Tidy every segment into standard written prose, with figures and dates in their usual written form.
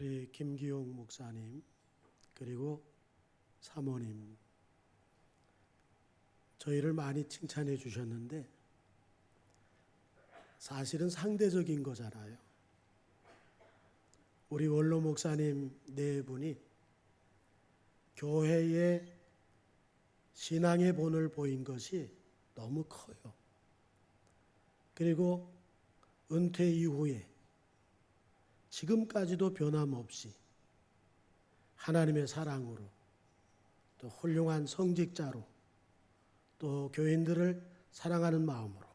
우리 김기용 목사님 그리고 사모님 저희를 많이 칭찬해 주셨는데 사실은 상대적인 거잖아요. 우리 원로 목사님 네 분이 교회의 신앙의 본을 보인 것이 너무 커요. 그리고 은퇴 이후에 지금까지도 변함없이 하나님의 사랑으로 또 훌륭한 성직자로 또 교인들을 사랑하는 마음으로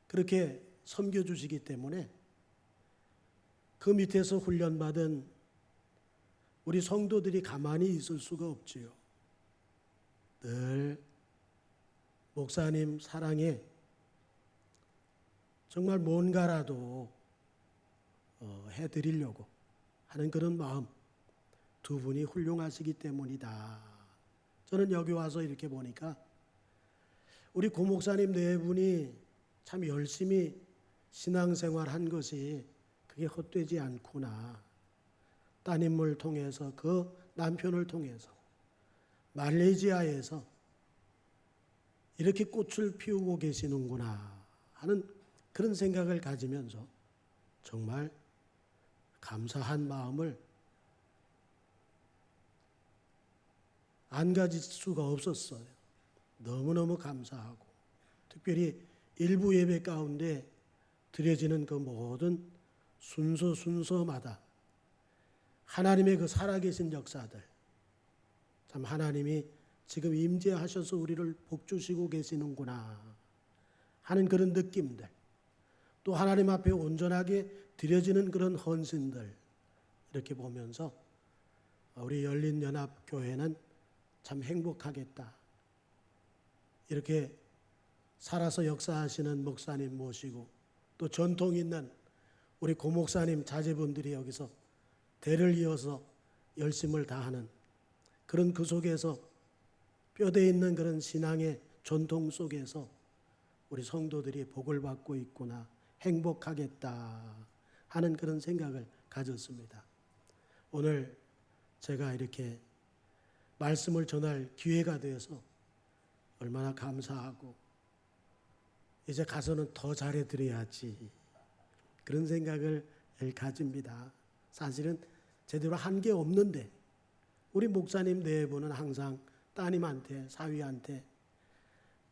그렇게 섬겨주시기 때문에 그 밑에서 훈련받은 우리 성도들이 가만히 있을 수가 없지요. 늘 목사님 사랑에 정말 뭔가라도 해드리려고 하는 그런 마음, 두 분이 훌륭하시기 때문이다. 저는 여기 와서 이렇게 보니까 우리 고 목사님 네 분이 참 열심히 신앙생활한 것이 그게 헛되지 않구나. 따님을 통해서 그 남편을 통해서 말레이시아에서 이렇게 꽃을 피우고 계시는구나 하는 그런 생각을 가지면서 정말 감사한 마음을 안 가질 수가 없었어요. 너무너무 감사하고 특별히 일부 예배 가운데 드려지는 그 모든 순서마다 하나님의 그 살아계신 역사들, 참 하나님이 지금 임재하셔서 우리를 복주시고 계시는구나 하는 그런 느낌들, 또 하나님 앞에 온전하게 드려지는 그런 헌신들 이렇게 보면서 우리 열린연합교회는 참 행복하겠다. 이렇게 살아서 역사하시는 목사님 모시고 또 전통 있는 우리 고 목사님 자제분들이 여기서 대를 이어서 열심을 다하는 그런 그 속에서 뼈대 있는 그런 신앙의 전통 속에서 우리 성도들이 복을 받고 있구나, 행복하겠다 하는 그런 생각을 가졌습니다. 오늘 제가 이렇게 말씀을 전할 기회가 되어서 얼마나 감사하고 이제 가서는 더 잘해드려야지 그런 생각을 가집니다. 사실은 제대로 한 게 없는데 우리 목사님 네 분은 항상 따님한테 사위한테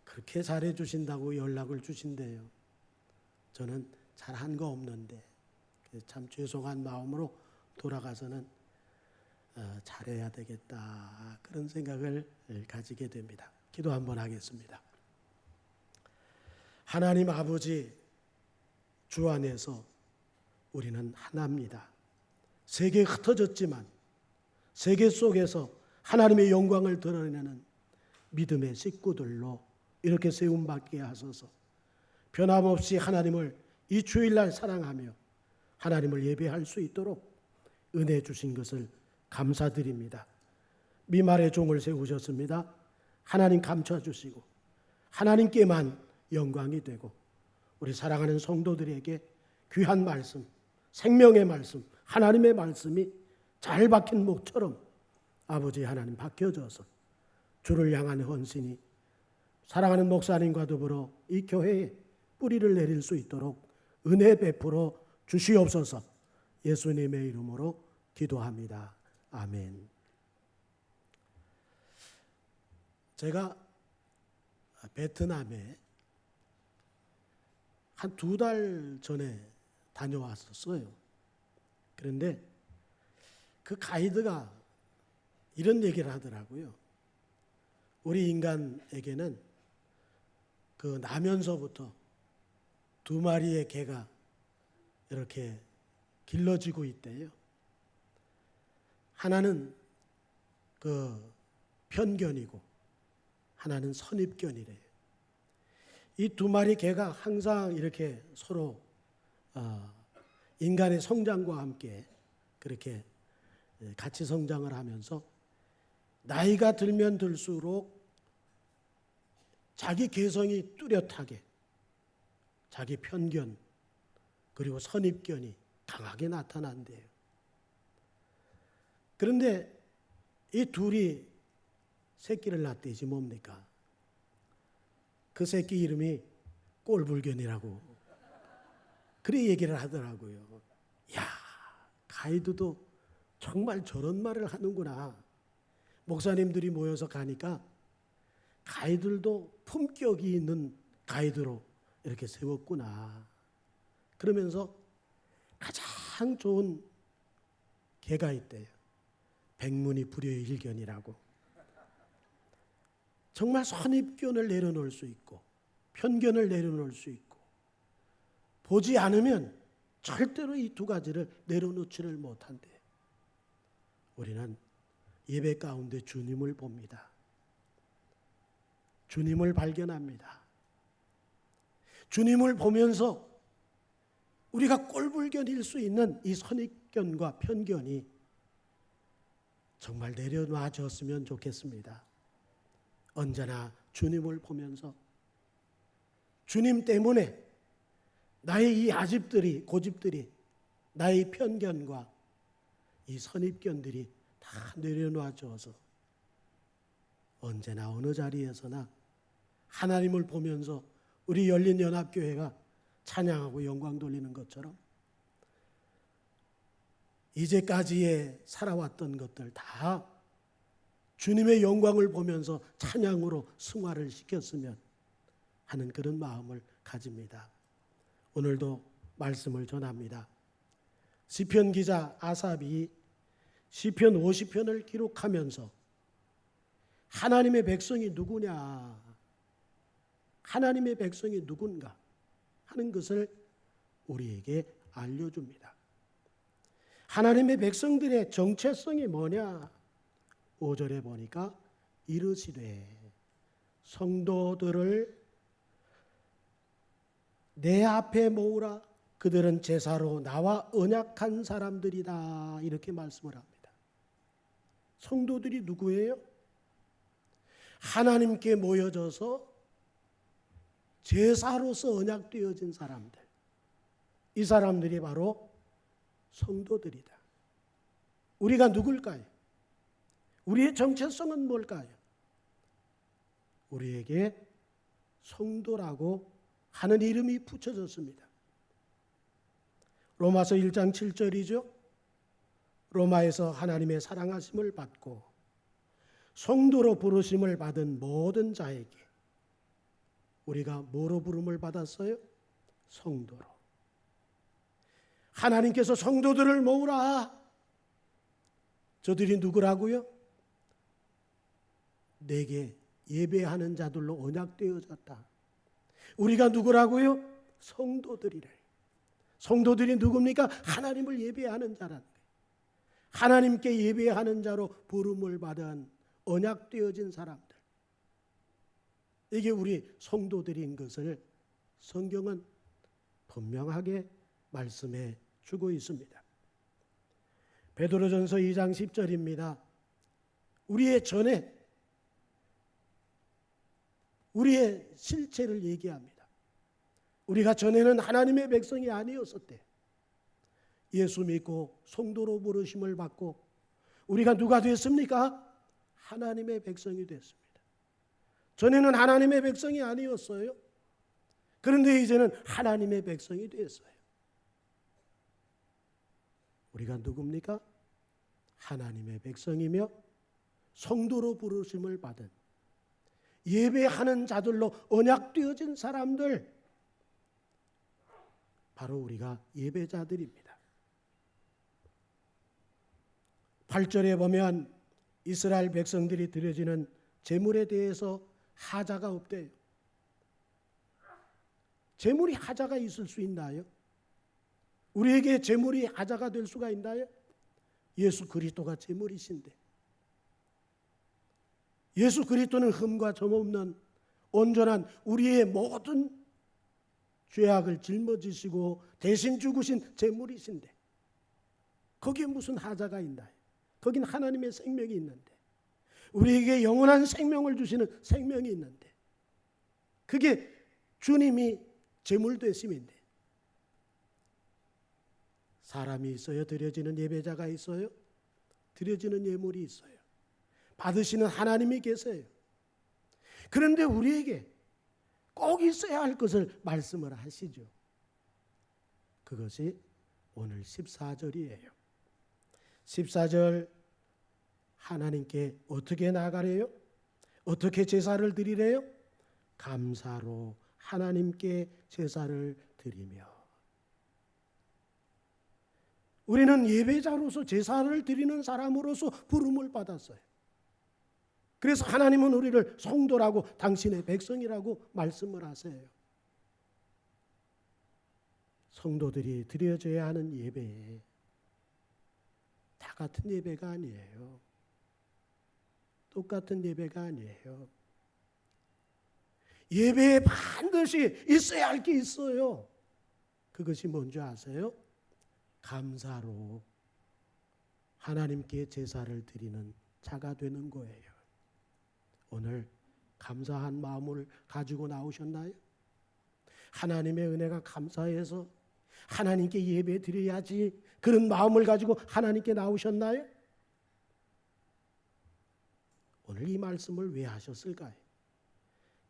그렇게 잘해 주신다고 연락을 주신대요. 저는 잘한 거 없는데 참 죄송한 마음으로 돌아가서는 잘해야 되겠다 그런 생각을 가지게 됩니다. 기도 한번 하겠습니다. 하나님 아버지, 주 안에서 우리는 하나입니다. 세계에 흩어졌지만 세계 속에서 하나님의 영광을 드러내는 믿음의 식구들로 이렇게 세움받게 하소서. 변함없이 하나님을 이 주일날 사랑하며 하나님을 예배할 수 있도록 은혜 주신 것을 감사드립니다. 미말의 종을 세우셨습니다. 하나님 감춰주시고 하나님께만 영광이 되고 우리 사랑하는 성도들에게 귀한 말씀, 생명의 말씀, 하나님의 말씀이 잘 박힌 목처럼 아버지 하나님 박혀져서 주를 향한 헌신이 사랑하는 목사님과 더불어 이 교회에 뿌리를 내릴 수 있도록 은혜 베풀어 주시옵소서. 예수님의 이름으로 기도합니다. 아멘. 제가 베트남에 한 2달 전에 다녀왔었어요. 그런데 그 가이드가 이런 얘기를 하더라고요. 우리 인간에게는 그 나면서부터 2마리의 개가 이렇게 길러지고 있대요. 하나는 그 편견이고 하나는 선입견이래요. 이 2마리 개가 항상 이렇게 서로 인간의 성장과 함께 그렇게 같이 성장을 하면서 나이가 들면 들수록 자기 개성이 뚜렷하게 자기 편견 그리고 선입견이 강하게 나타난대요. 그런데 이 둘이 새끼를 낳았대지 뭡니까? 그 새끼 이름이 꼴불견이라고 그래 얘기를 하더라고요. 야, 가이드도 정말 저런 말을 하는구나. 목사님들이 모여서 가니까 가이드들도 품격이 있는 가이드로 이렇게 세웠구나. 그러면서 가장 좋은 개가 있대요. 백문이 불여일견이라고. 정말 선입견을 내려놓을 수 있고 편견을 내려놓을 수 있고 보지 않으면 절대로 이 두 가지를 내려놓지를 못한대. 우리는 예배 가운데 주님을 봅니다. 주님을 발견합니다. 주님을 보면서 우리가 꼴불견일 수 있는 이 선입견과 편견이 정말 내려놔졌으면 좋겠습니다. 언제나 주님을 보면서 주님 때문에 나의 이 아집들이 고집들이 나의 편견과 이 선입견들이 다 내려놔져서 언제나 어느 자리에서나 하나님을 보면서 우리 열린연합교회가 찬양하고 영광 돌리는 것처럼 이제까지의 살아왔던 것들 다 주님의 영광을 보면서 찬양으로 승화를 시켰으면 하는 그런 마음을 가집니다. 오늘도 말씀을 전합니다. 시편 기자 아삽이 시편 50편을 기록하면서 하나님의 백성이 누구냐, 하나님의 백성이 누군가 하는 것을 우리에게 알려줍니다. 하나님의 백성들의 정체성이 뭐냐? 5절에 보니까 이르시되 성도들을 내 앞에 모으라. 그들은 제사로 나와 언약한 사람들이다. 이렇게 말씀을 합니다. 성도들이 누구예요? 하나님께 모여져서 제사로서 언약되어진 사람들. 이 사람들이 바로 성도들이다. 우리가 누굴까요? 우리의 정체성은 뭘까요? 우리에게 성도라고 하는 이름이 붙여졌습니다. 로마서 1장 7절이죠. 로마에서 하나님의 사랑하심을 받고 성도로 부르심을 받은 모든 자에게 우리가 뭐로 부름을 받았어요? 성도로. 하나님께서 성도들을 모으라. 저들이 누구라고요? 내게 예배하는 자들로 언약되어졌다. 우리가 누구라고요? 성도들이래. 성도들이 누굽니까? 하나님을 예배하는 자라는 거예요. 하나님께 예배하는 자로 부름을 받은 언약되어진 사람들. 이게 우리 성도들인 것을 성경은 분명하게 말씀해 주고 있습니다. 베드로전서 2장 10절입니다. 우리의 전에 우리의 실체를 얘기합니다. 우리가 전에는 하나님의 백성이 아니었었대. 예수 믿고 성도로 부르심을 받고 우리가 누가 됐습니까? 하나님의 백성이 됐습니다. 전에는 하나님의 백성이 아니었어요. 그런데 이제는 하나님의 백성이 됐어요. 우리가 누굽니까? 하나님의 백성이며 성도로 부르심을 받은 예배하는 자들로 언약되어진 사람들, 바로 우리가 예배자들입니다. 8절에 보면 이스라엘 백성들이 드려지는 제물에 대해서 하자가 없대요. 제물이 하자가 있을 수 있나요? 우리에게 제물이 하자가 될 수가 있나요? 예수 그리스도가 제물이신데, 예수 그리스도는 흠과 점 없는 온전한 우리의 모든 죄악을 짊어지시고 대신 죽으신 제물이신데 거기에 무슨 하자가 있나요? 거긴 하나님의 생명이 있는데, 우리에게 영원한 생명을 주시는 생명이 있는데, 그게 주님이 제물 되심인데, 사람이 있어요? 드려지는 예배자가 있어요? 드려지는 예물이 있어요. 받으시는 하나님이 계세요. 그런데 우리에게 꼭 있어야 할 것을 말씀을 하시죠. 그것이 오늘 14절이에요. 14절 하나님께 어떻게 나가래요? 어떻게 제사를 드리래요? 감사로 하나님께 제사를 드리며. 우리는 예배자로서 제사를 드리는 사람으로서 부름을 받았어요. 그래서 하나님은 우리를 성도라고 당신의 백성이라고 말씀을 하세요. 성도들이 드려져야 하는 예배 다 같은 예배가 아니에요. 똑같은 예배가 아니에요. 예배에 반드시 있어야 할 게 있어요. 그것이 뭔지 아세요? 감사로 하나님께 제사를 드리는 자가 되는 거예요. 오늘 감사한 마음을 가지고 나오셨나요? 하나님의 은혜가 감사해서 하나님께 예배 드려야지 그런 마음을 가지고 하나님께 나오셨나요? 오늘 이 말씀을 왜 하셨을까요?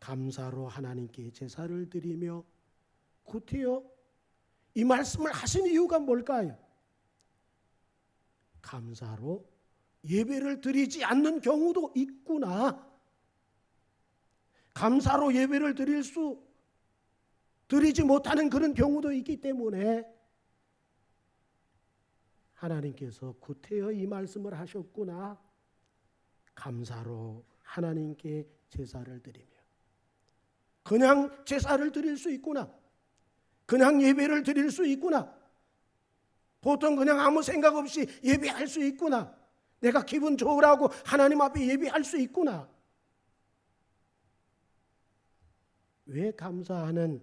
감사로 하나님께 제사를 드리며 구태여 이 말씀을 하신 이유가 뭘까요? 감사로 예배를 드리지 않는 경우도 있구나. 감사로 예배를 드리지 못하는 그런 경우도 있기 때문에 하나님께서 구태여 이 말씀을 하셨구나. 감사로 하나님께 제사를 드리며. 그냥 제사를 드릴 수 있구나. 그냥 예배를 드릴 수 있구나. 보통 그냥 아무 생각 없이 예배할 수 있구나. 내가 기분 좋으라고 하나님 앞에 예배할 수 있구나. 왜 감사하는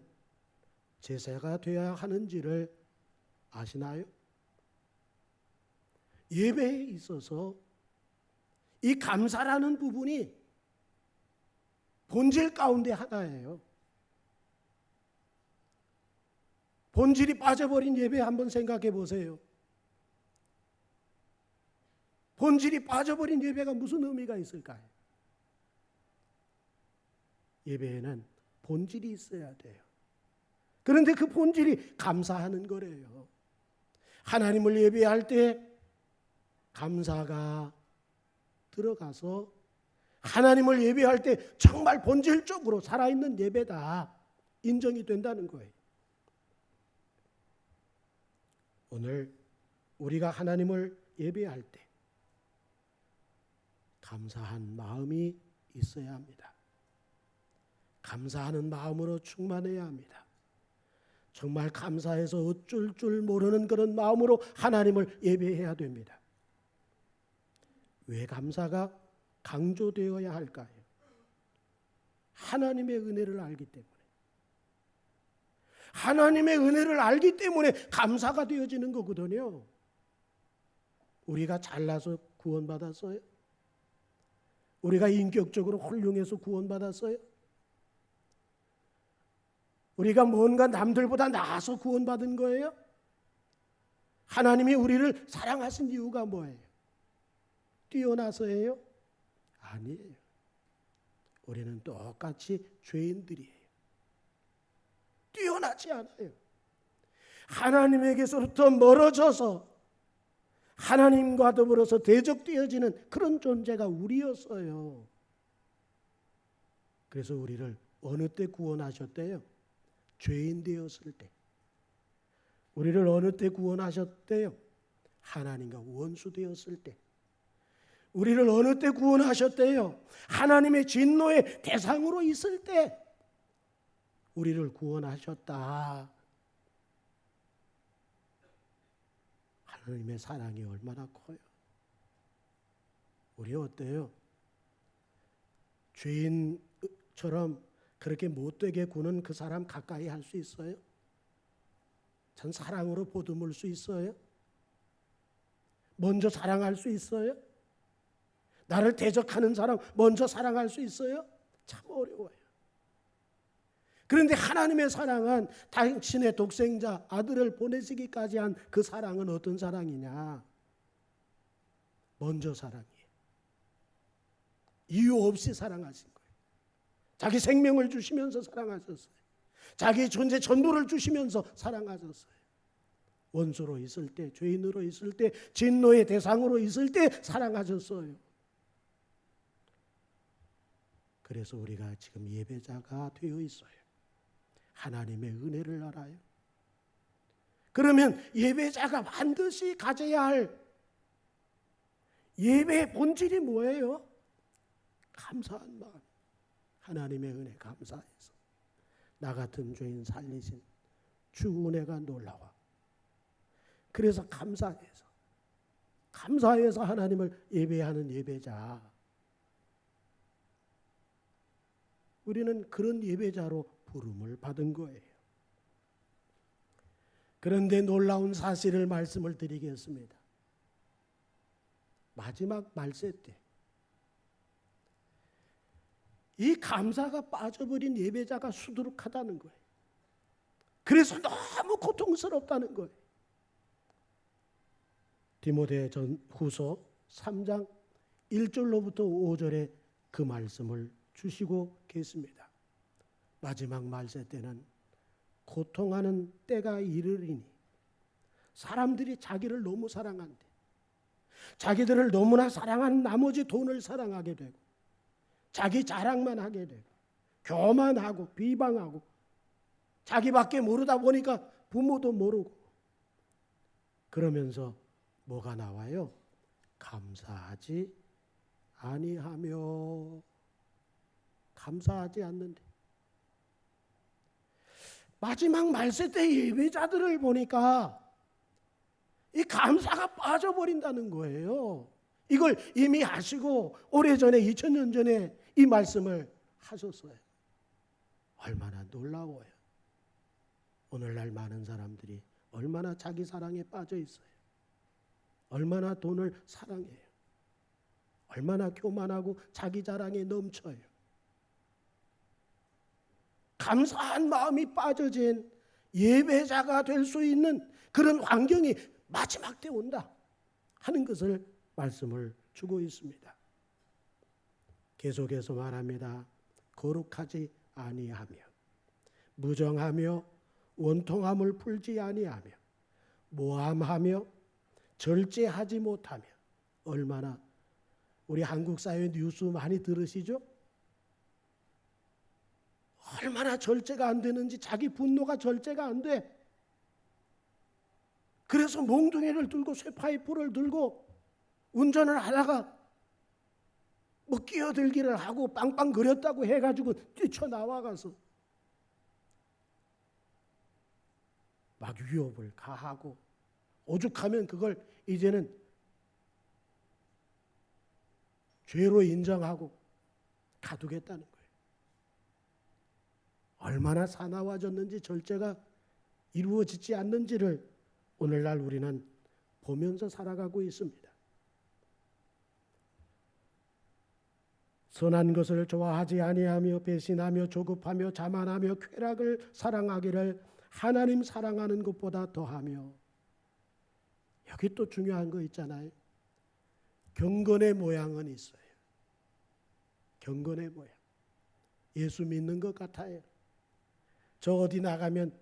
제사가 되어야 하는지를 아시나요? 예배에 있어서 이 감사라는 부분이 본질 가운데 하나예요. 본질이 빠져버린 예배 한번 생각해 보세요. 본질이 빠져버린 예배가 무슨 의미가 있을까요? 예배에는 본질이 있어야 돼요. 그런데 그 본질이 감사하는 거래요. 하나님을 예배할 때 감사가 들어가서 하나님을 예배할 때 정말 본질적으로 살아있는 예배다 인정이 된다는 거예요. 오늘 우리가 하나님을 예배할 때 감사한 마음이 있어야 합니다. 감사하는 마음으로 충만해야 합니다. 정말 감사해서 어쩔 줄 모르는 그런 마음으로 하나님을 예배해야 됩니다. 왜 감사가 강조되어야 할까요? 하나님의 은혜를 알기 때문에. 하나님의 은혜를 알기 때문에 감사가 되어지는 거거든요. 우리가 잘나서 구원받았어요? 우리가 인격적으로 훌륭해서 구원받았어요? 우리가 뭔가 남들보다 나아서 구원받은 거예요? 하나님이 우리를 사랑하신 이유가 뭐예요? 뛰어나서예요? 아니에요. 우리는 똑같이 죄인들이에요. 뛰어나지 않아요. 하나님에게서부터 멀어져서 하나님과 더불어서 대적되어지는 그런 존재가 우리였어요. 그래서 우리를 어느 때 구원하셨대요? 죄인 되었을 때. 우리를 어느 때 구원하셨대요? 하나님과 원수 되었을 때. 우리를 어느 때 구원하셨대요? 하나님의 진노의 대상으로 있을 때 우리를 구원하셨다. 하나님의 사랑이 얼마나 커요. 우리 어때요? 죄인처럼 그렇게 못되게 구는 그 사람 가까이 할 수 있어요? 전 사랑으로 보듬을 수 있어요? 먼저 사랑할 수 있어요? 나를 대적하는 사람 먼저 사랑할 수 있어요? 참 어려워요. 그런데 하나님의 사랑은 당신의 독생자 아들을 보내시기까지 한 그 사랑은 어떤 사랑이냐? 먼저 사랑해요. 이유 없이 사랑하신 거예요. 자기 생명을 주시면서 사랑하셨어요. 자기 존재 전부를 주시면서 사랑하셨어요. 원수로 있을 때, 죄인으로 있을 때, 진노의 대상으로 있을 때 사랑하셨어요. 그래서 우리가 지금 예배자가 되어 있어요. 하나님의 은혜를 알아요. 그러면 예배자가 반드시 가져야 할 예배의 본질이 뭐예요? 감사한 마음. 하나님의 은혜 감사해서 나 같은 죄인 살리신 주 은혜가 놀라워. 그래서 감사해서 하나님을 예배하는 예배자. 우리는 그런 예배자로 부름을 받은 거예요. 그런데 놀라운 사실을 말씀을 드리겠습니다. 마지막 말세 때 이 감사가 빠져버린 예배자가 수두룩하다는 거예요. 그래서 너무 고통스럽다는 거예요. 디모데전후서 3장 1절로부터 5절에 그 말씀을 주시고 계십니다. 마지막 말세 때는 고통하는 때가 이르리니 사람들이 자기를 너무 사랑한대. 자기들을 너무나 사랑한 나머지 돈을 사랑하게 되고 자기 자랑만 하게 되고 교만하고 비방하고 자기밖에 모르다 보니까 부모도 모르고 그러면서 뭐가 나와요? 감사하지 아니하며. 감사하지 않는데 마지막 말세 때 예배자들을 보니까 이 감사가 빠져버린다는 거예요. 이걸 이미 하시고 오래전에 2000년 전에 이 말씀을 하셨어요. 얼마나 놀라워요. 오늘날 많은 사람들이 얼마나 자기 사랑에 빠져 있어요. 얼마나 돈을 사랑해요. 얼마나 교만하고 자기 자랑에 넘쳐요. 감사한 마음이 빠져진 예배자가 될 수 있는 그런 환경이 마지막 때 온다 하는 것을 말씀을 주고 있습니다. 계속해서 말합니다. 거룩하지 아니하며 무정하며 원통함을 풀지 아니하며 모함하며 절제하지 못하며. 얼마나 우리 한국 사회 뉴스 많이 들으시죠? 얼마나 절제가 안 되는지, 자기 분노가 절제가 안 돼. 그래서 몽둥이를 들고 쇠파이프를 들고 운전을 하다가 뭐 끼어들기를 하고 빵빵거렸다고 해가지고 뛰쳐나와가서 막 위협을 가하고 오죽하면 그걸 이제는 죄로 인정하고 가두겠다는 거예요. 얼마나 사나워졌는지, 절제가 이루어지지 않는지를 오늘날 우리는 보면서 살아가고 있습니다. 선한 것을 좋아하지 아니하며 배신하며 조급하며 자만하며 쾌락을 사랑하기를 하나님 사랑하는 것보다 더하며. 여기 또 중요한 거 있잖아요. 경건의 모양은 있어요. 경건의 모양. 예수 믿는 것 같아요. 저 어디 나가면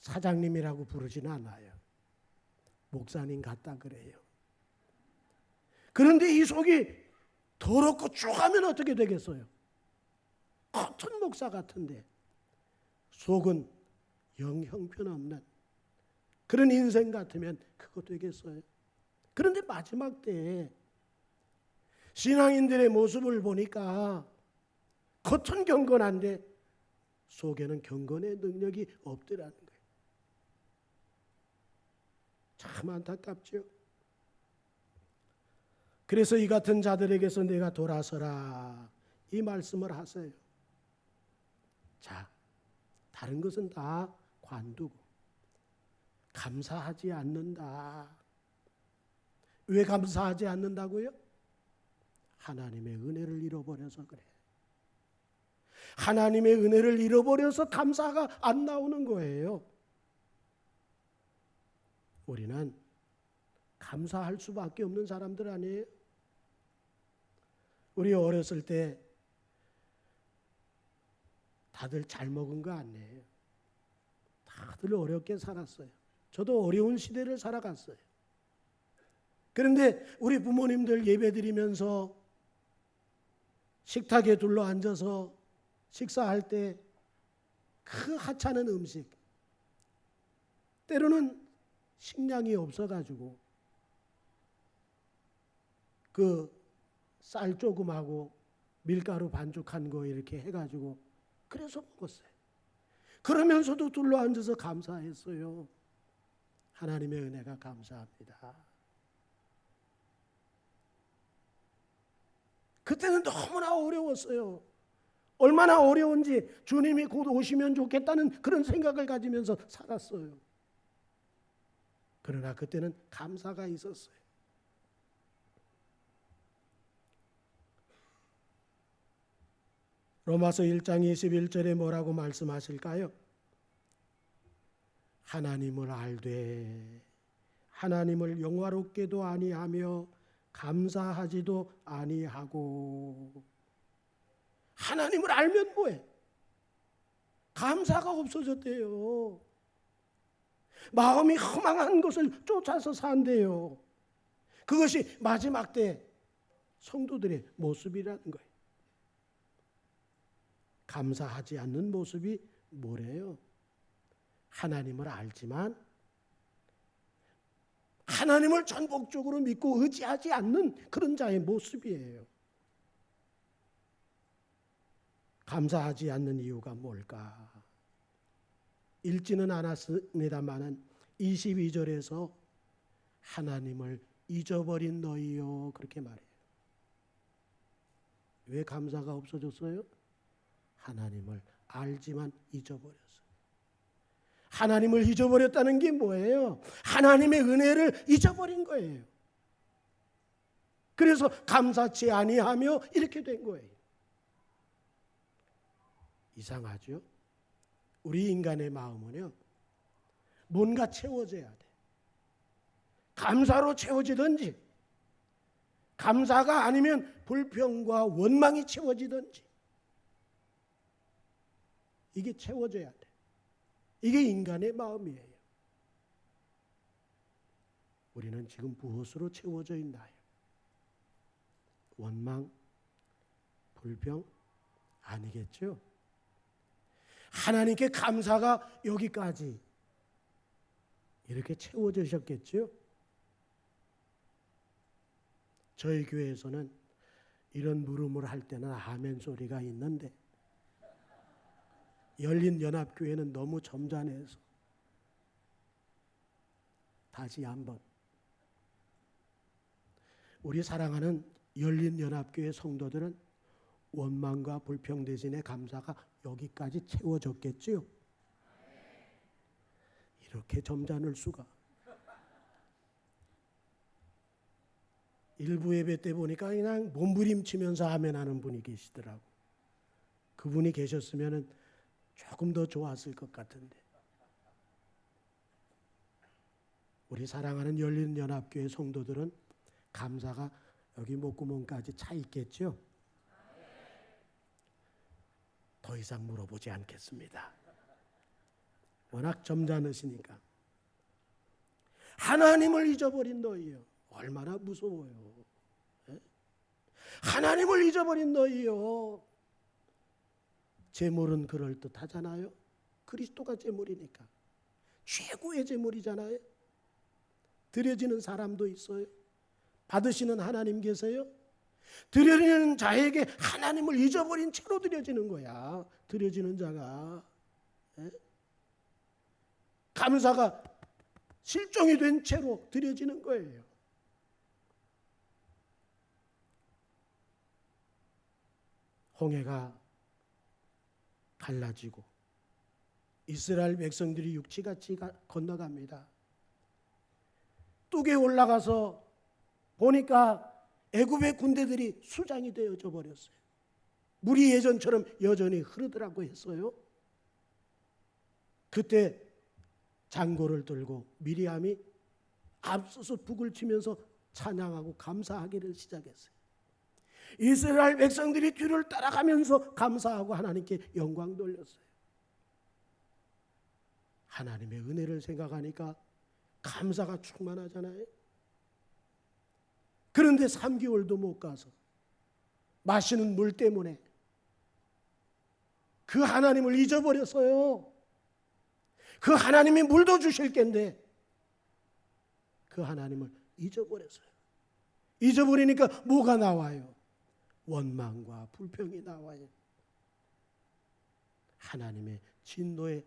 사장님이라고 부르지는 않아요. 목사님 같다 그래요. 그런데 이 속이 더럽고 쪼가면 어떻게 되겠어요? 겉은 목사 같은데 속은 영 형편없는 그런 인생 같으면 그거 되겠어요? 그런데 마지막 때에 신앙인들의 모습을 보니까 겉은 경건한데 속에는 경건의 능력이 없더라는 거예요. 참 안타깝죠. 그래서 이 같은 자들에게서 내가 돌아서라 이 말씀을 하세요. 자, 다른 것은 다 관두고 감사하지 않는다. 왜 감사하지 않는다고요? 하나님의 은혜를 잃어버려서 그래. 하나님의 은혜를 잃어버려서 감사가 안 나오는 거예요. 우리는 감사할 수밖에 없는 사람들 아니에요? 우리 어렸을 때 다들 잘 먹은 거 아니에요. 다들 어렵게 살았어요. 저도 어려운 시대를 살아갔어요. 그런데 우리 부모님들 예배드리면서 식탁에 둘러 앉아서 식사할 때 그 하찮은 음식, 때로는 식량이 없어가지고 그 쌀 조금하고 밀가루 반죽한 거 이렇게 해가지고 그래서 먹었어요. 그러면서도 둘러 앉아서 감사했어요. 하나님의 은혜가 감사합니다. 그때는 너무나 어려웠어요. 얼마나 어려운지 주님이 곧 오시면 좋겠다는 그런 생각을 가지면서 살았어요. 그러나 그때는 감사가 있었어요. 로마서 1장 21절에 뭐라고 말씀하실까요? 하나님을 알되 하나님을 영화롭게도 아니하며 감사하지도 아니하고. 하나님을 알면 뭐해? 감사가 없어졌대요. 마음이 허망한 것을 쫓아서 산대요. 그것이 마지막 때 성도들의 모습이라는 거예요. 감사하지 않는 모습이 뭐래요? 하나님을 알지만 하나님을 전폭적으로 믿고 의지하지 않는 그런 자의 모습이에요. 감사하지 않는 이유가 뭘까? 읽지는 않았습니다마는 22절에서 하나님을 잊어버린 너희요 그렇게 말해요. 왜 감사가 없어졌어요? 하나님을 알지만 잊어버렸어요. 하나님을 잊어버렸다는 게 뭐예요? 하나님의 은혜를 잊어버린 거예요. 그래서 감사치 아니하며 이렇게 된 거예요. 이상하죠? 우리 인간의 마음은요, 뭔가 채워져야 돼. 감사로 채워지든지, 감사가 아니면 불평과 원망이 채워지든지, 이게 채워져야 돼. 이게 인간의 마음이에요. 우리는 지금 무엇으로 채워져 있나요? 원망, 불평? 아니겠죠? 하나님께 감사가 여기까지 이렇게 채워지셨겠죠? 저희 교회에서는 이런 물음을 할 때는 아멘 소리가 있는데 열린연합교회는 너무 점잖해서 다시 한번 우리 사랑하는 열린연합교회 성도들은 원망과 불평 대신에 감사가 여기까지 채워졌겠지요. 이렇게 점잖을 수가. 일부 예배 때 보니까 그냥 몸부림치면서 아멘하는 분이 계시더라고. 그분이 계셨으면 조금 더 좋았을 것 같은데. 우리 사랑하는 열린연합교회 성도들은 감사가 여기 목구멍까지 차 있겠죠? 더 이상 물어보지 않겠습니다. 워낙 점잖으시니까. 하나님을 잊어버린 너희요. 얼마나 무서워요. 에? 하나님을 잊어버린 너희요. 제물은 그럴듯하잖아요. 그리스도가 제물이니까. 최고의 제물이잖아요. 드려지는 사람도 있어요. 받으시는 하나님 계세요. 드려지는 자에게 하나님을 잊어버린 채로 드려지는 거야. 드려지는 자가. 에? 감사가 실종이 된 채로 드려지는 거예요. 홍해가 갈라지고 이스라엘 백성들이 육지같이 건너갑니다. 뚝에 올라가서 보니까 애굽의 군대들이 수장이 되어져 버렸어요. 물이 예전처럼 여전히 흐르더라고 했어요. 그때 장고를 들고 미리암이 앞서서 북을 치면서 찬양하고 감사하기를 시작했어요. 이스라엘 백성들이 뒤를 따라가면서 감사하고 하나님께 영광 돌렸어요. 하나님의 은혜를 생각하니까 감사가 충만하잖아요. 그런데 3개월도 못 가서 마시는 물 때문에 그 하나님을 잊어버렸어요. 그 하나님이 물도 주실 텐데 그 하나님을 잊어버렸어요. 잊어버리니까 뭐가 나와요? 원망과 불평이 나와요. 하나님의 진노의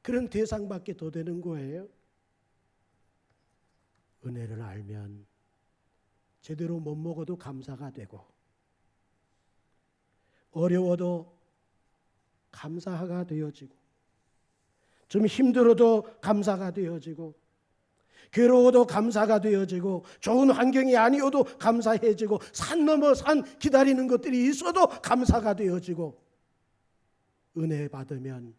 그런 대상밖에 더 되는 거예요. 은혜를 알면 제대로 못 먹어도 감사가 되고, 어려워도 감사가 되어지고, 좀 힘들어도 감사가 되어지고, 괴로워도 감사가 되어지고, 좋은 환경이 아니어도 감사해지고, 산 넘어 산 기다리는 것들이 있어도 감사가 되어지고, 은혜 받으면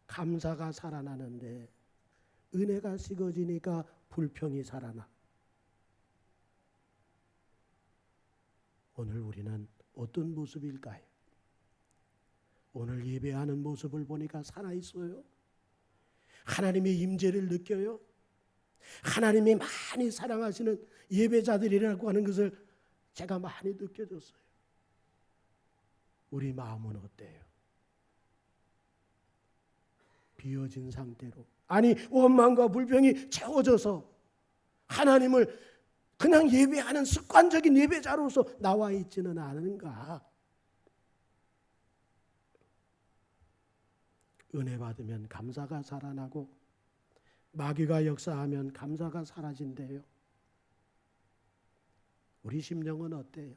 감사가 살아나는데 은혜가 식어지니까 불평이 살아나. 오늘 우리는 어떤 모습일까요? 오늘 예배하는 모습을 보니까 살아있어요. 하나님의 임재를 느껴요. 하나님이 많이 사랑하시는 예배자들이라고 하는 것을 제가 많이 느껴졌어요. 우리 마음은 어때요? 비어진 상태로, 아니 원망과 불평이 채워져서 하나님을 그냥 예배하는 습관적인 예배자로서 나와 있지는 않은가? 은혜 받으면 감사가 살아나고 마귀가 역사하면 감사가 사라진대요. 우리 심령은 어때요?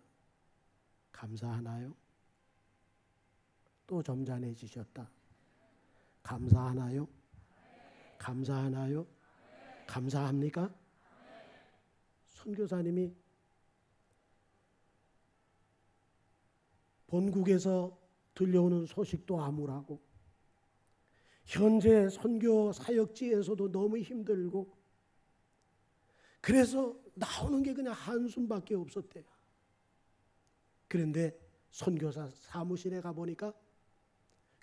감사하나요? 또 점잖해지셨다. 감사하나요? 감사하나요? 감사합니까? 선교사님이 본국에서 들려오는 소식도 암울하고 현재 선교 사역지에서도 너무 힘들고 그래서 나오는 게 그냥 한숨밖에 없었대요. 그런데 선교사 사무실에 가보니까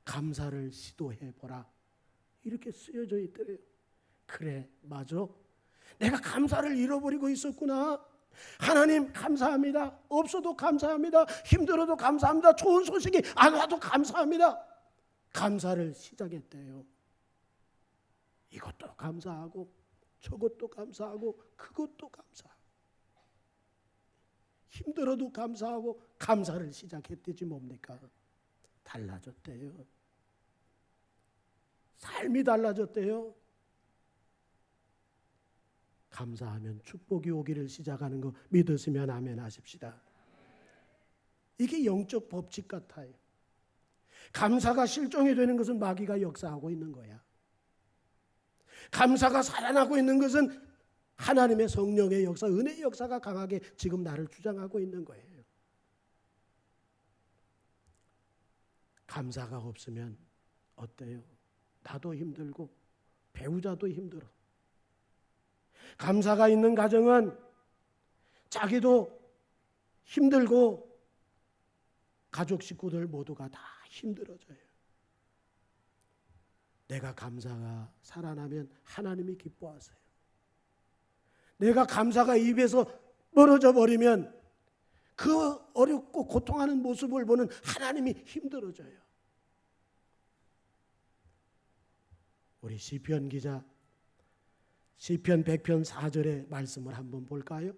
감사를 시도해보라 이렇게 쓰여져 있더래요. 그래, 맞아. 내가 감사를 잃어버리고 있었구나. 하나님 감사합니다. 없어도 감사합니다. 힘들어도 감사합니다. 좋은 소식이 안 와도 감사합니다. 감사를 시작했대요. 이것도 감사하고 저것도 감사하고 그것도 감사하고 힘들어도 감사하고 감사를 시작했대지 뭡니까? 달라졌대요. 삶이 달라졌대요. 감사하면 축복이 오기를 시작하는 거 믿으시면 아멘 하십시다. 이게 영적 법칙 같아요. 감사가 실종이 되는 것은 마귀가 역사하고 있는 거야. 감사가 살아나고 있는 것은 하나님의 성령의 역사, 은혜의 역사가 강하게 지금 나를 주장하고 있는 거예요. 감사가 없으면 어때요? 나도 힘들고 배우자도 힘들어. 감사가 있는 가정은 자기도 힘들고 가족 식구들 모두가 다 힘들어져요. 내가 감사가 살아나면 하나님이 기뻐하세요. 내가 감사가 입에서 멀어져 버리면 그 어렵고 고통하는 모습을 보는 하나님이 힘들어져요. 우리 시편 기자 시편 100편 4절의 말씀을 한번 볼까요?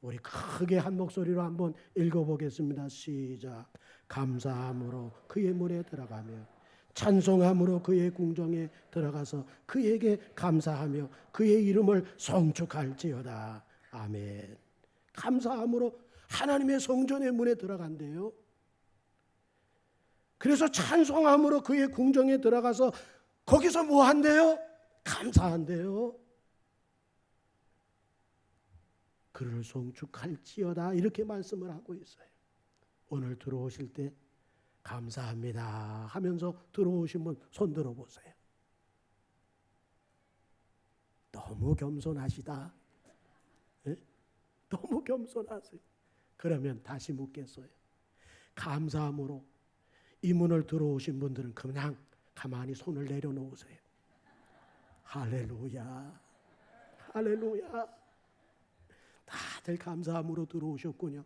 우리 크게 한 목소리로 한번 읽어보겠습니다. 시작. 감사함으로 그의 문에 들어가며 찬송함으로 그의 궁정에 들어가서 그에게 감사하며 그의 이름을 송축할지어다. 아멘. 감사함으로 하나님의 성전의 문에 들어간대요. 그래서 찬송함으로 그의 궁정에 들어가서 거기서 뭐 한대요? 감사한대요. 그를 송축할지어다 이렇게 말씀을 하고 있어요. 오늘 들어오실 때 감사합니다 하면서 들어오신 분 손 들어보세요. 너무 겸손하시다. 예? 너무 겸손하세요. 그러면 다시 묻겠어요. 감사함으로 이 문을 들어오신 분들은 그냥 가만히 손을 내려놓으세요. 할렐루야. 할렐루야. 다들 감사함으로 들어오셨군요.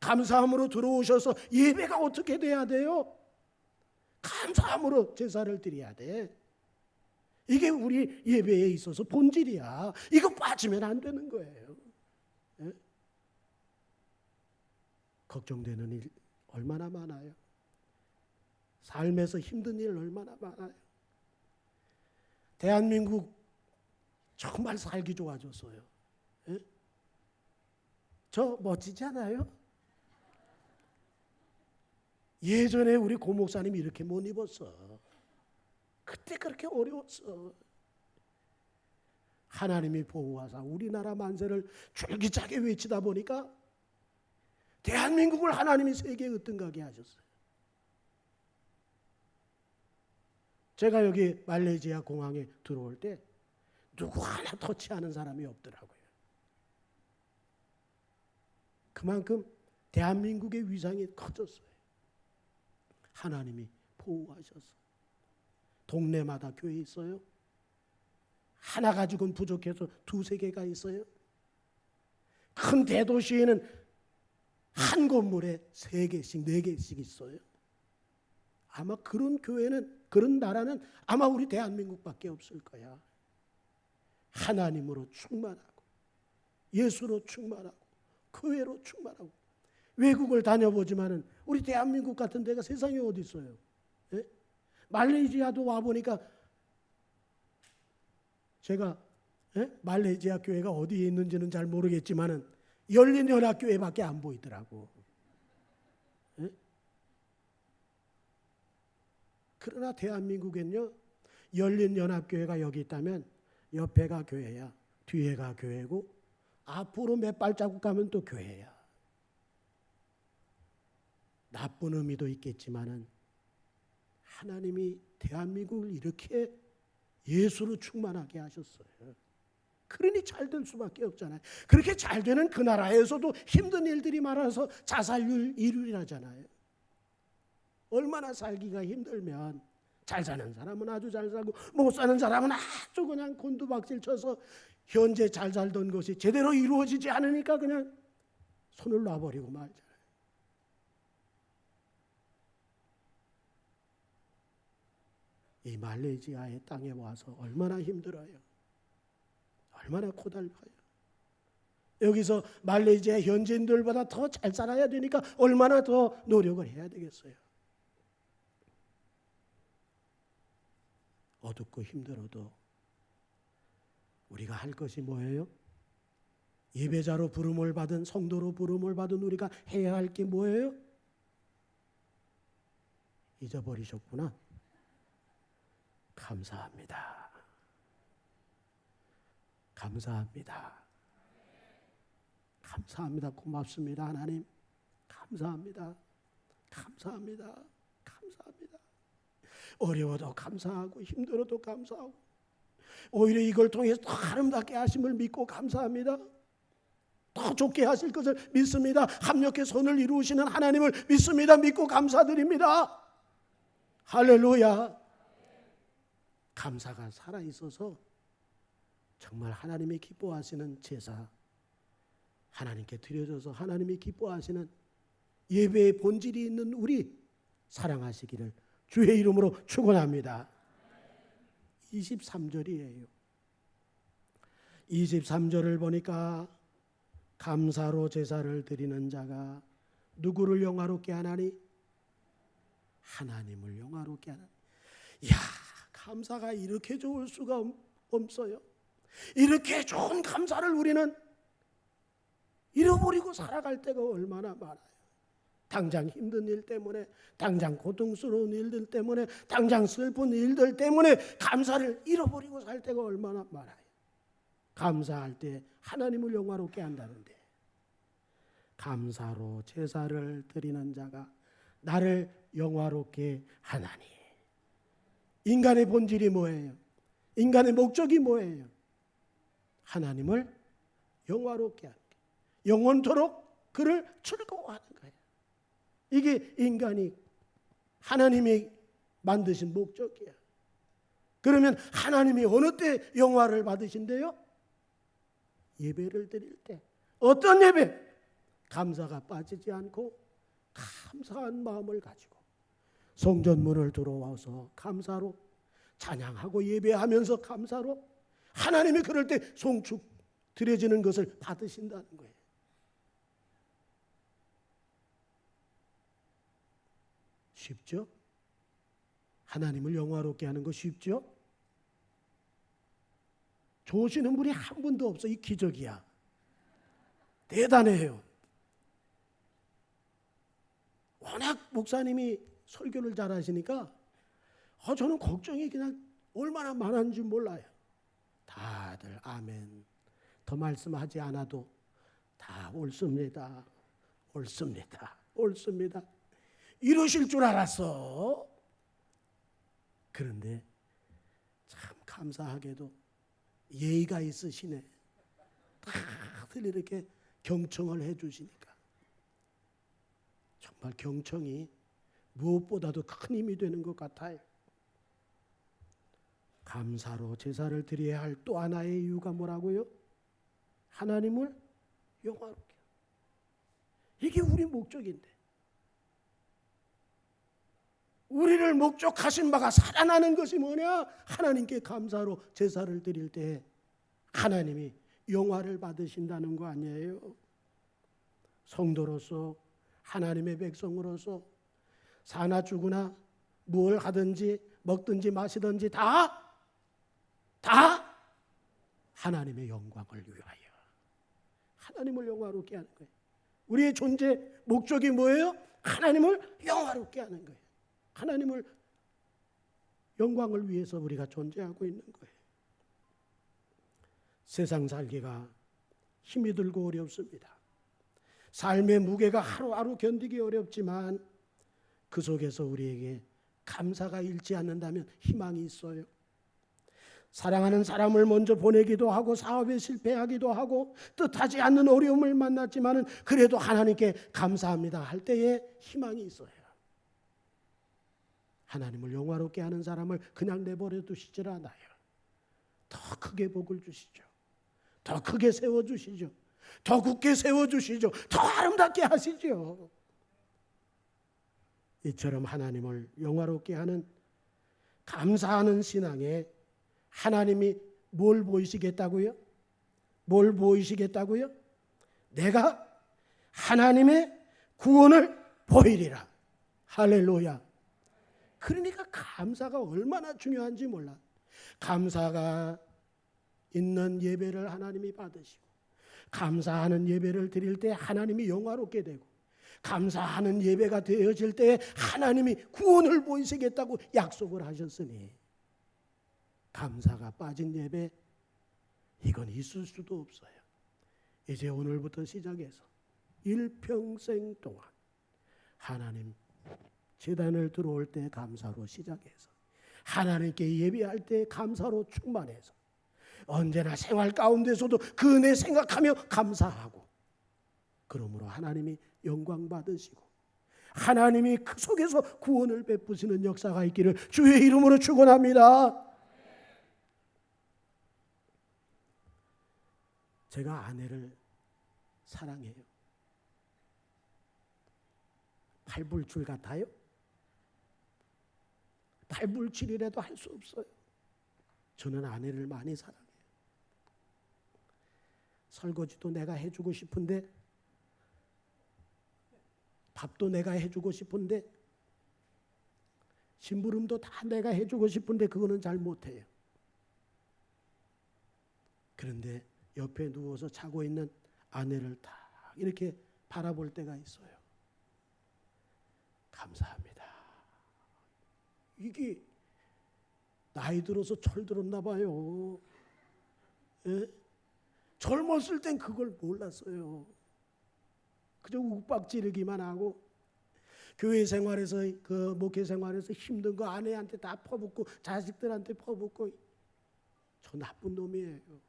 감사함으로 들어오셔서 예배가 어떻게 돼야 돼요? 감사함으로 제사를 드려야 돼. 이게 우리 예배에 있어서 본질이야. 이거 빠지면 안 되는 거예요. 예? 걱정되는 일 얼마나 많아요. 삶에서 힘든 일 얼마나 많아요. 대한민국 정말 살기 좋아졌어요. 예? 저 멋지지 않아요? 예전에 우리 고 목사님이 이렇게 못 입었어. 그때 그렇게 어려웠어. 하나님이 보호하사 우리나라 만세를 줄기차게 외치다 보니까 대한민국을 하나님이 세계에 으뜸가게 하셨어요. 제가 여기 말레이시아 공항에 들어올 때 누구 하나 터치하는 사람이 없더라고요. 그만큼 대한민국의 위상이 커졌어요. 하나님이 보호하셔서. 동네마다 교회 있어요. 하나 가지고는 부족해서 두세 개가 있어요. 큰 대도시에는 한 건물에 3개씩 4개씩 있어요. 아마 그런 교회는, 그런 나라는 아마 우리 대한민국밖에 없을 거야. 하나님으로 충만하고 예수로 충만하고 교회로 충만하고. 외국을 다녀보지만은 우리 대한민국 같은 데가 세상에 어디 있어요? 예? 말레이시아도 와보니까 제가 말레이시아 교회가 어디에 있는지는 잘 모르겠지만은 열린연합교회밖에 안 보이더라고. 예? 그러나 대한민국엔요, 열린연합교회가 여기 있다면 옆에가 교회야, 뒤에가 교회고 앞으로 몇 발자국 가면 또 교회야. 나쁜 의미도 있겠지만은 하나님이 대한민국을 이렇게 예수로 충만하게 하셨어요. 그러니 잘 될 수밖에 없잖아요. 그렇게 잘 되는 그 나라에서도 힘든 일들이 많아서 자살률 1위라잖아요. 얼마나 살기가 힘들면 잘 사는 사람은 아주 잘 살고 못 사는 사람은 아주 그냥 곤두박질 쳐서 현재 잘 살던 것이 제대로 이루어지지 않으니까 그냥 손을 놔버리고 말잖아요. 이 말레이시아의 땅에 와서 얼마나 힘들어요. 얼마나 고달파요. 여기서 말레이시아 현지인들보다 더 잘 살아야 되니까 얼마나 더 노력을 해야 되겠어요. 어둡고 힘들어도 우리가 할 것이 뭐예요? 예배자로 부름을 받은, 성도로 부름을 받은 우리가 해야 할 게 뭐예요? 잊어버리셨구나. 감사합니다. 감사합니다. 감사합니다. 고맙습니다. 하나님. 감사합니다. 감사합니다. 감사합니다. 어려워도 감사하고 힘들어도 감사하고 오히려 이걸 통해서 더 아름답게 하심을 믿고 감사합니다. 더 좋게 하실 것을 믿습니다. 합력해 손을 이루시는 하나님을 믿습니다. 믿고 감사드립니다. 할렐루야. 감사가 살아있어서 정말 하나님이 기뻐하시는 제사, 하나님께 드려져서 하나님이 기뻐하시는 예배의 본질이 있는 우리 사랑하시기를 주의 이름으로 축원합니다. 23절이에요. 23절을 보니까 감사로 제사를 드리는 자가 누구를 영화롭게 하나니? 하나님을 영화롭게 하나니. 이야, 감사가 이렇게 좋을 수가 없어요. 이렇게 좋은 감사를 우리는 잃어버리고 살아갈 때가 얼마나 많아요. 당장 힘든 일 때문에, 당장 고통스러운 일들 때문에, 당장 슬픈 일들 때문에 감사를 잃어버리고 살 때가 얼마나 많아요. 감사할 때 하나님을 영화롭게 한다는데, 감사로 제사를 드리는 자가 나를 영화롭게 하나니. 인간의 본질이 뭐예요? 인간의 목적이 뭐예요? 하나님을 영화롭게 하는 거예요. 영원토록 그를 즐거워하는 거예요. 이게 인간이 하나님이 만드신 목적이야. 그러면 하나님이 어느 때 영화를 받으신대요? 예배를 드릴 때. 어떤 예배? 감사가 빠지지 않고 감사한 마음을 가지고 성전문을 들어와서 감사로 찬양하고 예배하면서 감사로 하나님이 그럴 때 송축 드려지는 것을 받으신다는 거예요. 쉽죠? 하나님을 영화롭게 하는 거 쉽죠? 좋으시는 분이 한 분도 없어. 이 기적이야. 대단해요. 워낙 목사님이 설교를 잘하시니까 저는 걱정이 그냥 얼마나 많은지 몰라요. 다들 아멘. 더 말씀하지 않아도 다 옳습니다. 옳습니다. 옳습니다. 이러실 줄 알았어. 그런데 참 감사하게도 예의가 있으시네. 다들 이렇게 경청을 해 주시니까 정말 경청이 무엇보다도 큰 힘이 되는 것 같아요. 감사로 제사를 드려야 할 또 하나의 이유가 뭐라고요? 하나님을 영화롭게. 이게 우리 목적인데, 우리를 목적하신 바가 살아나는 것이 뭐냐? 하나님께 감사로 제사를 드릴 때 하나님이 영화를 받으신다는 거 아니에요? 성도로서, 하나님의 백성으로서 사나 죽으나 뭘 하든지 먹든지 마시든지 다 하나님의 영광을 위하여 하나님을 영화롭게 하는 거예요. 우리의 존재 목적이 뭐예요? 하나님을 영화롭게 하는 거예요. 하나님을 영광을 위해서 우리가 존재하고 있는 거예요. 세상 살기가 힘이 들고 어렵습니다. 삶의 무게가 하루하루 견디기 어렵지만 그 속에서 우리에게 감사가 잃지 않는다면 희망이 있어요. 사랑하는 사람을 먼저 보내기도 하고 사업에 실패하기도 하고 뜻하지 않는 어려움을 만났지만 그래도 하나님께 감사합니다 할 때에 희망이 있어요. 하나님을 영화롭게 하는 사람을 그냥 내버려 두시질 않아요. 더 크게 복을 주시죠. 더 크게 세워주시죠. 더 굳게 세워주시죠. 더 아름답게 하시죠. 이처럼 하나님을 영화롭게 하는 감사하는 신앙에 하나님이 뭘 보이시겠다고요? 뭘 보이시겠다고요? 내가 하나님의 구원을 보이리라. 할렐루야. 그러니까 감사가 얼마나 중요한지 몰라. 감사가 있는 예배를 하나님이 받으시고 감사하는 예배를 드릴 때 하나님이 영화롭게 되고 감사하는 예배가 되어질 때 하나님이 구원을 보이시겠다고 약속을 하셨으니 감사가 빠진 예배 이건 있을 수도 없어요. 이제 오늘부터 시작해서 일평생 동안 하나님 제단을 들어올 때 감사로 시작해서 하나님께 예배할 때 감사로 충만해서 언제나 생활 가운데서도 그 은혜 생각하며 감사하고 그러므로 하나님이 영광 받으시고 하나님이 그 속에서 구원을 베푸시는 역사가 있기를 주의 이름으로 축원합니다. 제가 아내를 사랑해요. 팔불출 같아요? 팔불출이라도 할 수 없어요. 저는 아내를 많이 사랑해요. 설거지도 내가 해주고 싶은데 밥도 내가 해주고 싶은데 심부름도 다 내가 해주고 싶은데 그거는 잘 못해요. 그런데 옆에 누워서 자고 있는 아내를 딱 이렇게 바라볼 때가 있어요. 감사합니다. 이게 나이 들어서 철들었나 봐요. 예? 젊었을 땐 그걸 몰랐어요. 그저 욱박지르기만 하고 교회 생활에서 그 목회 생활에서 힘든 거 아내한테 다 퍼붓고 자식들한테 퍼붓고 저 나쁜 놈이에요.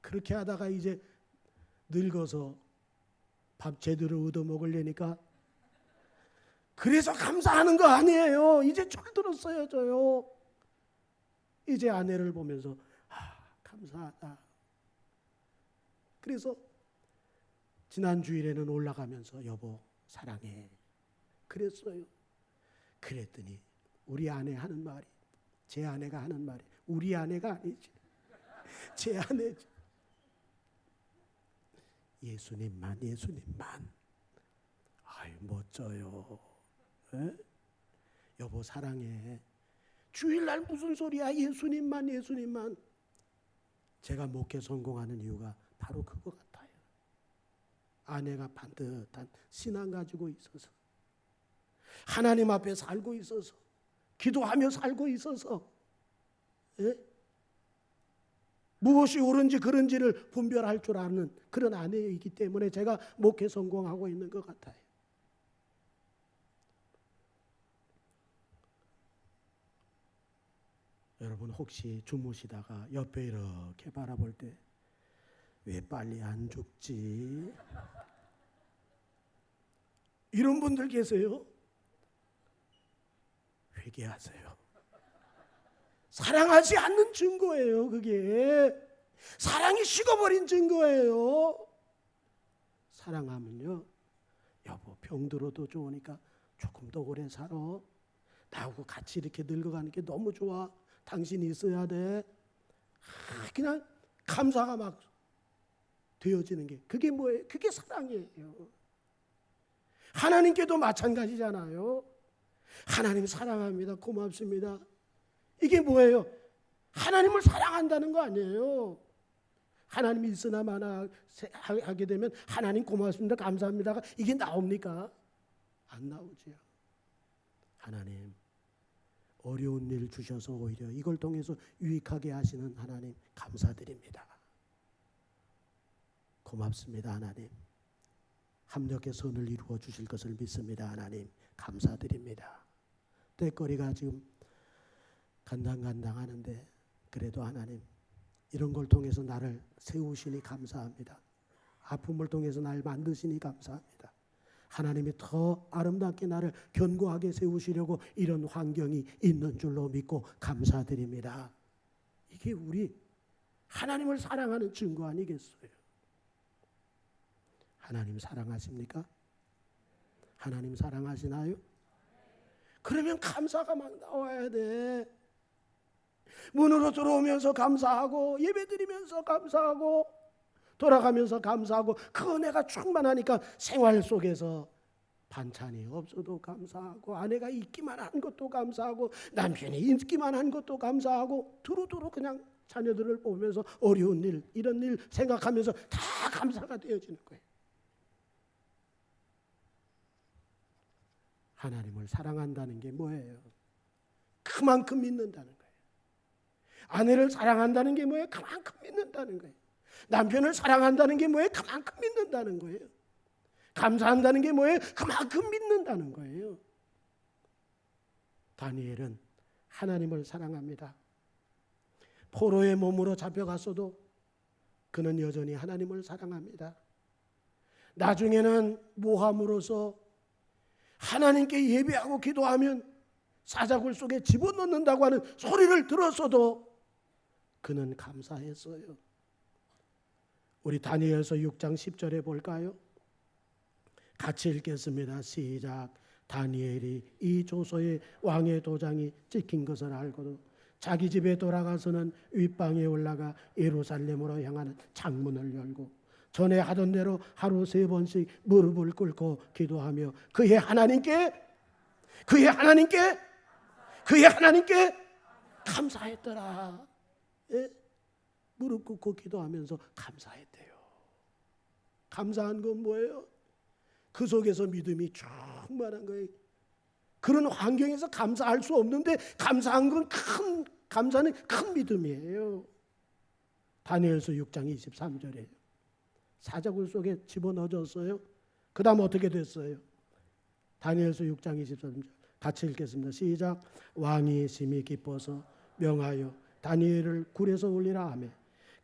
그렇게 하다가 이제 늙어서 밥 제대로 얻어 먹으려니까 그래서 감사하는 거 아니에요. 이제 철들었어요, 저요. 이제 아내를 보면서 감사하다. 그래서 지난 주일에는 올라가면서 여보 사랑해 그랬어요. 그랬더니 우리 아내 하는 말이, 제 아내가 하는 말이, 우리 아내가 아니지, 제 아내지. 예수님만, 예수님만. 아이 멋져요. 에? 여보 사랑해. 주일날 무슨 소리야? 예수님만, 예수님만. 제가 목회 성공하는 이유가 바로 그거 같아요. 아내가 반듯한 신앙 가지고 있어서, 하나님 앞에 살고 있어서, 기도하며 살고 있어서, 예? 무엇이 옳은지 그른지를 분별할 줄 아는 그런 아내이기 때문에 제가 목회 성공하고 있는 것 같아요. 여러분 혹시 주무시다가 옆에 이렇게 바라볼 때 왜 빨리 안 죽지? 이런 분들 계세요? 회개하세요. 사랑하지 않는 증거예요. 그게 사랑이 식어버린 증거예요. 사랑하면요, 여보 병들어도 좋으니까 조금 더 오래 살아. 나하고 같이 이렇게 늙어가는 게 너무 좋아. 당신이 있어야 돼. 그냥 감사가 막 되어지는 게 그게 뭐예요? 그게 사랑이에요. 하나님께도 마찬가지잖아요. 하나님 사랑합니다. 고맙습니다. 이게 뭐예요? 하나님을 사랑한다는 거 아니에요. 하나님이 있으나 마나 하게 되면 하나님 고맙습니다, 감사합니다가 이게 나옵니까? 안 나오지요. 하나님 어려운 일 주셔서 오히려 이걸 통해서 유익하게 하시는 하나님 감사드립니다. 고맙습니다. 하나님 합력의 선을 이루어 주실 것을 믿습니다. 하나님 감사드립니다. 때거리가 지금 간당간당하는데 그래도 하나님 이런 걸 통해서 나를 세우시니 감사합니다. 아픔을 통해서 날 만드시니 감사합니다. 하나님이 더 아름답게 나를 견고하게 세우시려고 이런 환경이 있는 줄로 믿고 감사드립니다. 이게 우리 하나님을 사랑하는 증거 아니겠어요? 하나님 사랑하십니까? 하나님 사랑하시나요? 그러면 감사가 막 나와야 돼. 문으로 들어오면서 감사하고, 예배드리면서 감사하고, 돌아가면서 감사하고, 그 은혜가 충만하니까 생활 속에서 반찬이 없어도 감사하고, 아내가 있기만 한 것도 감사하고, 남편이 있기만 한 것도 감사하고, 두루두루 그냥 자녀들을 보면서 어려운 일, 이런 일 생각하면서 다 감사가 되어지는 거예요. 하나님을 사랑한다는 게 뭐예요? 그만큼 믿는다는 거예요. 아내를 사랑한다는 게 뭐예요? 그만큼 믿는다는 거예요. 남편을 사랑한다는 게 뭐예요? 그만큼 믿는다는 거예요. 감사한다는 게 뭐예요? 그만큼 믿는다는 거예요. 다니엘은 하나님을 사랑합니다. 포로의 몸으로 잡혀갔어도 그는 여전히 하나님을 사랑합니다. 나중에는 모함으로서 하나님께 예배하고 기도하면 사자굴 속에 집어넣는다고 하는 소리를 들었어도 그는 감사했어요. 우리 다니엘서 6장 10절에 볼까요? 같이 읽겠습니다. 시작. 다니엘이 이 조서에 왕의 도장이 찍힌 것을 알고도 자기 집에 돌아가서는 윗방에 올라가 예루살렘으로 향하는 창문을 열고 전에 하던 대로 하루 3번씩 무릎을 꿇고 기도하며 그의 하나님께 감사했더라. 예? 무릎 꿇고 기도하면서 감사했대요. 감사한 건 뭐예요? 그 속에서 믿음이 충만한 거예요. 그런 환경에서 감사할 수 없는데 감사한 건 감사는 큰 믿음이에요. 다니엘서 6장 23절이에요. 사자굴 속에 집어넣어졌어요. 그 다음 어떻게 됐어요? 다니엘서 6장 23절 같이 읽겠습니다. 시작. 왕이 심히 기뻐서 명하여 다니엘을 굴에서 올리라 하매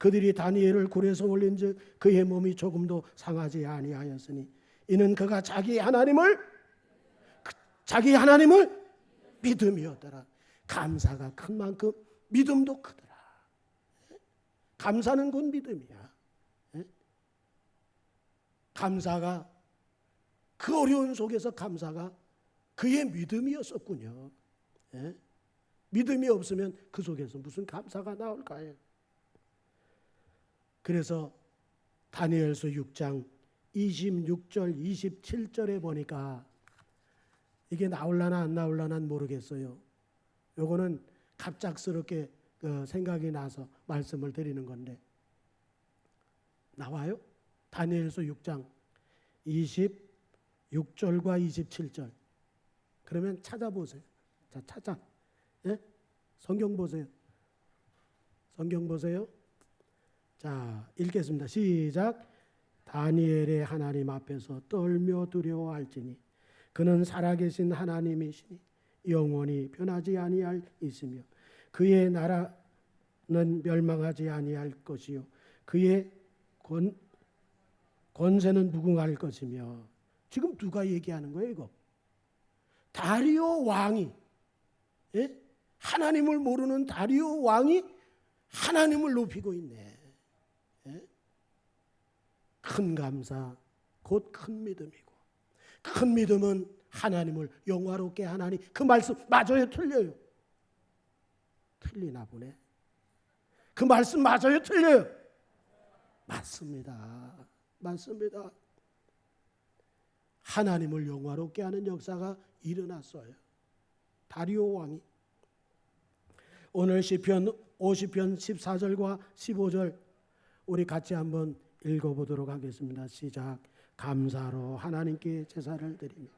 그들이 다니엘을 굴에서 올린즉 그의 몸이 조금도 상하지 아니하였으니 이는 그가 자기 하나님을 믿음이었더라. 감사가 큰 만큼 믿음도 크더라. 감사는 곧 믿음이야. 감사가 그 어려운 속에서 감사가 그의 믿음이었었군요. 믿음이 없으면 그 속에서 무슨 감사가 나올까요? 그래서 다니엘서 6장 26절 27절에 보니까 이게 나올라나 안 나올라나 모르겠어요. 요거는 갑작스럽게 생각이 나서 말씀을 드리는 건데 나와요? 다니엘서 6장 26절과 27절. 그러면 찾아보세요. 자, 성경 보세요. 성경 보세요. 자, 읽겠습니다. 시작. 다니엘의 하나님 앞에서 떨며 두려워할지니 그는 살아계신 하나님이시니 영원히 변하지 아니할 있으며 그의 나라는 멸망하지 아니할 것이요 그의 권세는 무궁할 것이며. 지금 누가 얘기하는 거예요 이거? 다리오 왕이, 하나님을 모르는 다리오 왕이 하나님을 높이고 있네. 큰 감사 곧 큰 믿음이고, 큰 믿음은 하나님을 영화롭게 하나니. 그 말씀 맞아요 틀려요? 틀리나 보네. 그 말씀 맞아요 틀려요? 맞습니다. 맞습니다. 하나님을 영화롭게 하는 역사가 일어났어요. 다리오 왕이. 오늘 시편 50편 14절과 15절 우리 같이 한번 읽어보도록 하겠습니다. 시작. 감사로 하나님께 제사를 드리며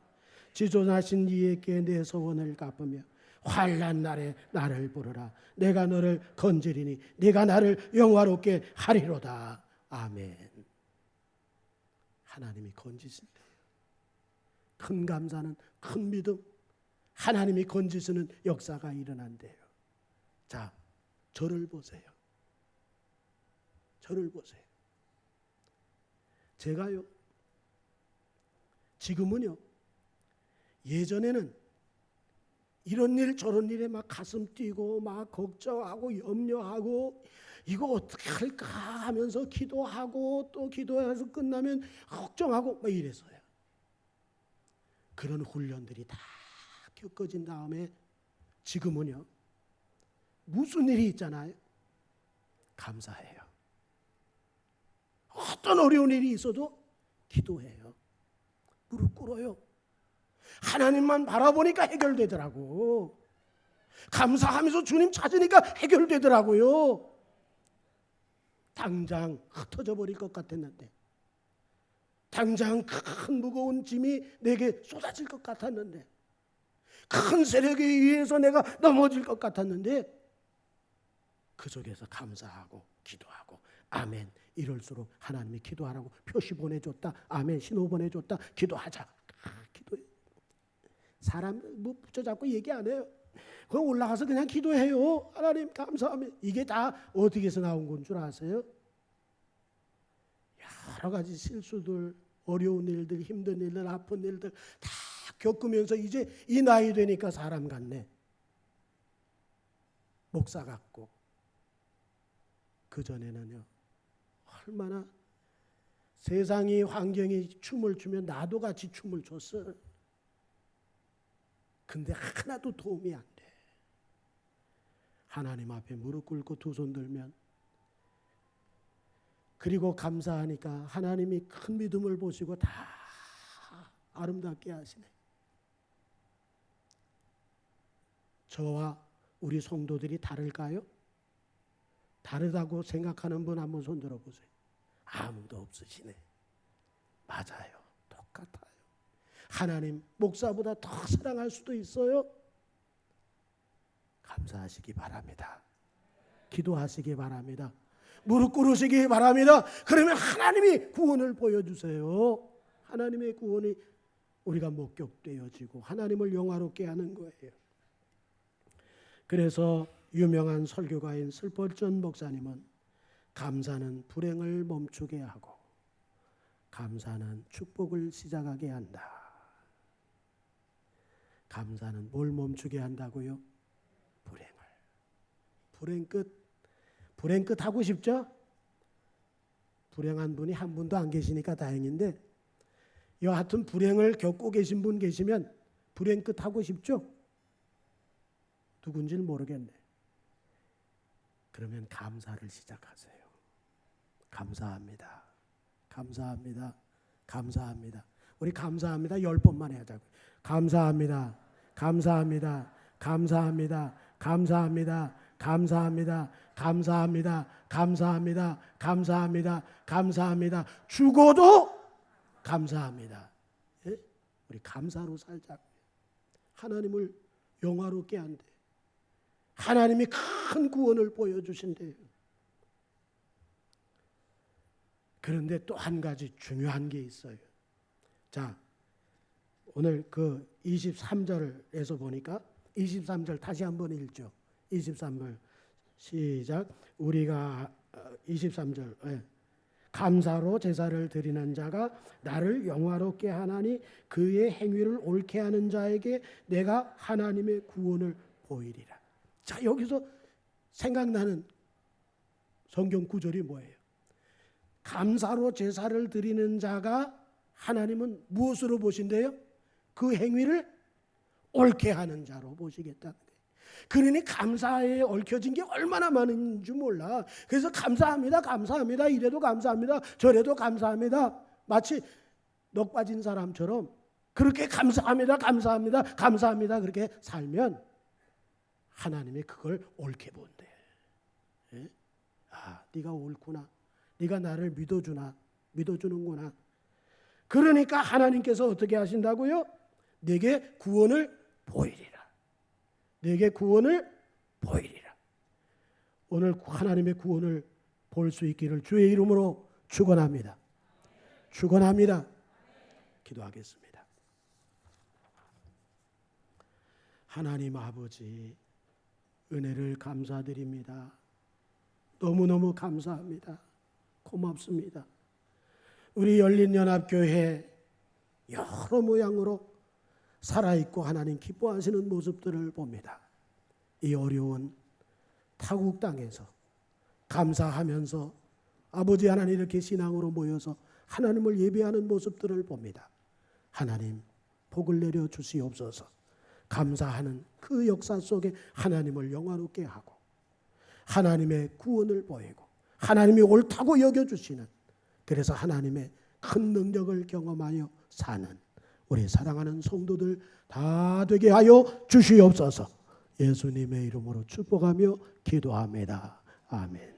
지존하신 이에게 내 소원을 갚으며 환난 날에 나를 부르라. 내가 너를 건지리니 네가 나를 영화롭게 하리로다. 아멘. 하나님이 건지신다. 큰 감사는 큰 믿음, 하나님이 건지시는 역사가 일어난대요. 자, 저를 보세요. 저를 보세요. 제가요, 지금은요, 예전에는 이런 일 저런 일에 막 가슴 뛰고 막 걱정하고 염려하고 이거 어떻게 할까 하면서 기도하고 또 기도해서 끝나면 걱정하고 막 이랬어요. 그런 훈련들이 다 겪어진 다음에 지금은요, 무슨 일이 있잖아요, 감사해요. 어떤 어려운 일이 있어도 기도해요. 무릎 꿇어요. 하나님만 바라보니까 해결되더라고. 감사하면서 주님 찾으니까 해결되더라고요. 당장 흩어져 버릴 것 같았는데, 당장 큰 무거운 짐이 내게 쏟아질 것 같았는데, 큰 세력에 의해서 내가 넘어질 것 같았는데, 그 속에서 감사하고 기도하고 아멘 이럴수록 하나님이 기도하라고 표시 보내줬다. 아멘 신호 보내줬다. 기도하자. 기도해. 사람 뭐 붙여잡고 얘기 안 해요. 그냥 올라가서 그냥 기도해요. 하나님 감사합니다. 이게 다 어디에서 나온 건 줄 아세요? 여러 가지 실수들, 어려운 일들, 힘든 일들, 아픈 일들 다 겪으면서 이제 이 나이 되니까 사람 같네. 목사 같고. 그전에는요, 얼마나 세상이 환경이 춤을 추면 나도 같이 춤을 췄어. 근데 하나도 도움이 안 돼. 하나님 앞에 무릎 꿇고 두 손 들면, 그리고 감사하니까 하나님이 큰 믿음을 보시고 다 아름답게 하시네. 저와 우리 성도들이 다를까요? 다르다고 생각하는 분 한번 손 들어보세요. 아무도 없으시네. 맞아요. 똑같아요. 하나님 목사보다 더 사랑할 수도 있어요. 감사하시기 바랍니다. 기도하시기 바랍니다. 무릎 꿇으시기 바랍니다. 그러면 하나님이 구원을 보여주세요. 하나님의 구원이 우리가 목격되어지고 하나님을 영화롭게 하는 거예요. 그래서 유명한 설교가인 슬펄전 목사님은 감사는 불행을 멈추게 하고 감사는 축복을 시작하게 한다. 감사는 뭘 멈추게 한다고요? 불행을. 불행 끝 하고 싶죠? 불행한 분이 한 분도 안 계시니까 다행인데 여하튼 불행을 겪고 계신 분 계시면 불행 끝 하고 싶죠? 누군지는 모르겠네. 그러면 감사를 시작하세요. 감사합니다. 감사합니다. 감사합니다. 우리 감사합니다 10번만 하자고요. 감사합니다. 감사합니다. 감사합니다. 감사합니다. 감사합니다. 감사합니다. 감사합니다. 감사합니다. 감사합니다. 죽어도 감사합니다. 예? 우리 감사로 살자고요. 하나님을 영화롭게 한대. 하나님이 큰 구원을 보여주신대요. 그런데 또 한 가지 중요한 게 있어요. 자, 오늘 그 23절에서 보니까 23절 다시 한번 읽죠. 23절 시작. 우리가 23절 감사로 제사를 드리는 자가 나를 영화롭게 하나니 그의 행위를 옳게 하는 자에게 내가 하나님의 구원을 보이리라. 자, 여기서 생각나는 성경 구절이 뭐예요? 감사로 제사를 드리는 자가 하나님은 무엇으로 보신대요? 그 행위를 옳게 하는 자로 보시겠다는 거예요. 그러니 감사에 얽혀진 게 얼마나 많은 줄 몰라. 그래서 감사합니다, 감사합니다, 이래도 감사합니다, 저래도 감사합니다. 마치 넋 빠진 사람처럼 그렇게 감사합니다, 감사합니다, 감사합니다 그렇게 살면 하나님이 그걸 옳게 본대. 예? 아, 네가 옳구나. 네가 나를 믿어주는구나. 그러니까 하나님께서 어떻게 하신다고요? 내게 구원을 보이리라. 내게 구원을 보이리라. 오늘 하나님의 구원을 볼 수 있기를 주의 이름으로 축원합니다. 축원합니다. 기도하겠습니다. 하나님 아버지, 은혜를 감사드립니다. 너무너무 감사합니다. 고맙습니다. 우리 열린연합교회 여러 모양으로 살아있고 하나님 기뻐하시는 모습들을 봅니다. 이 어려운 타국 땅에서 감사하면서 아버지 하나님 이렇게 신앙으로 모여서 하나님을 예배하는 모습들을 봅니다. 하나님 복을 내려 주시옵소서. 감사하는 그 역사 속에 하나님을 영화롭게 하고 하나님의 구원을 보이고 하나님이 옳다고 여겨주시는, 그래서 하나님의 큰 능력을 경험하여 사는 우리 사랑하는 성도들 다 되게 하여 주시옵소서. 예수님의 이름으로 축복하며 기도합니다. 아멘.